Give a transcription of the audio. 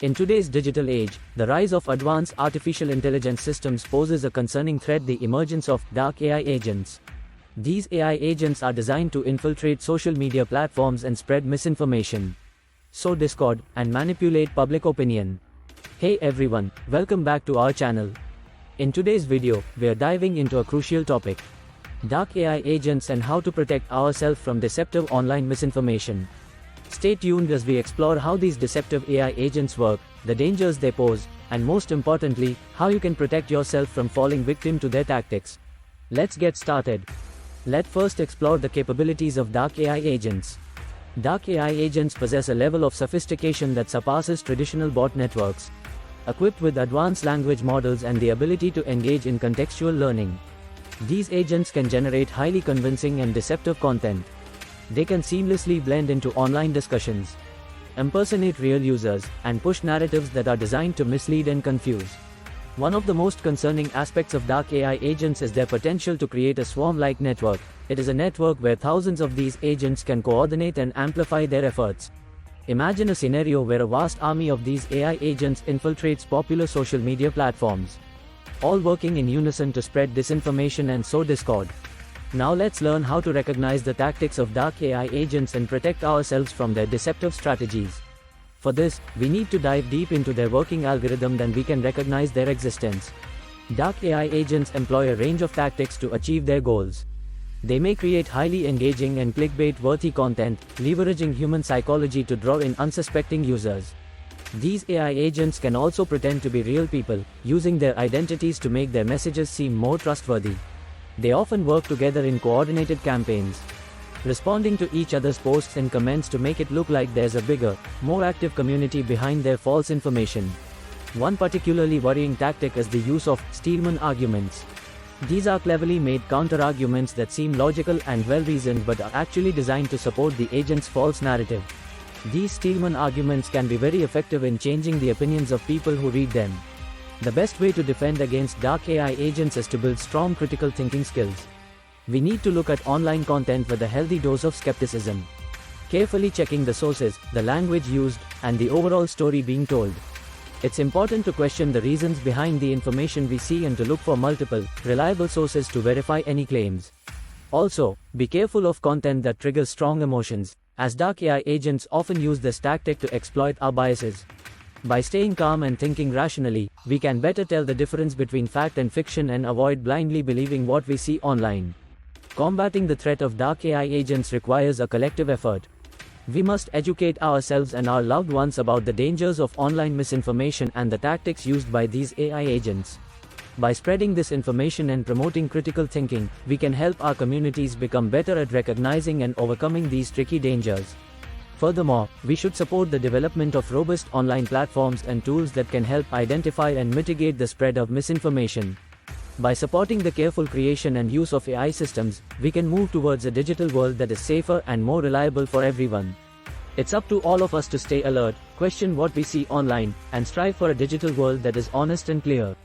In today's digital age, the rise of advanced artificial intelligence systems poses a concerning threat: the emergence of dark AI agents. These AI agents are designed to infiltrate social media platforms and spread misinformation, sow discord, and manipulate public opinion. Hey everyone, welcome back to our channel. In today's video, we are diving into a crucial topic: dark AI agents and how to protect ourselves from deceptive online misinformation. Stay tuned as we explore how these deceptive AI agents work, the dangers they pose, and most importantly, how you can protect yourself from falling victim to their tactics. Let's get started. Let's first explore the capabilities of dark AI agents. Dark AI agents possess a level of sophistication that surpasses traditional bot networks. Equipped with advanced language models and the ability to engage in contextual learning, these agents can generate highly convincing and deceptive content. They can seamlessly blend into online discussions, impersonate real users, and push narratives that are designed to mislead and confuse. One of the most concerning aspects of dark AI agents is their potential to create a swarm-like network. It is a network where thousands of these agents can coordinate and amplify their efforts. Imagine a scenario where a vast army of these AI agents infiltrates popular social media platforms, all working in unison to spread disinformation and sow discord. Now let's learn how to recognize the tactics of dark AI agents and protect ourselves from their deceptive strategies. For this, we need to dive deep into their working algorithm, then we can recognize their existence. Dark AI agents employ a range of tactics to achieve their goals. They may create highly engaging and clickbait-worthy content, leveraging human psychology to draw in unsuspecting users. These AI agents can also pretend to be real people, using their identities to make their messages seem more trustworthy. They often work together in coordinated campaigns, responding to each other's posts and comments to make it look like there's a bigger, more active community behind their false information. One particularly worrying tactic is the use of Steelman arguments. These are cleverly made counter-arguments that seem logical and well-reasoned but are actually designed to support the agent's false narrative. These Steelman arguments can be very effective in changing the opinions of people who read them. The best way to defend against dark AI agents is to build strong critical thinking skills. We need to look at online content with a healthy dose of skepticism, carefully checking the sources, the language used, and the overall story being told. It's important to question the reasons behind the information we see and to look for multiple, reliable sources to verify any claims. Also, be careful of content that triggers strong emotions, as dark AI agents often use this tactic to exploit our biases. By staying calm and thinking rationally, we can better tell the difference between fact and fiction and avoid blindly believing what we see online. Combating the threat of dark AI agents requires a collective effort. We must educate ourselves and our loved ones about the dangers of online misinformation and the tactics used by these AI agents. By spreading this information and promoting critical thinking, we can help our communities become better at recognizing and overcoming these tricky dangers. Furthermore, we should support the development of robust online platforms and tools that can help identify and mitigate the spread of misinformation. By supporting the careful creation and use of AI systems, we can move towards a digital world that is safer and more reliable for everyone. It's up to all of us to stay alert, question what we see online, and strive for a digital world that is honest and clear.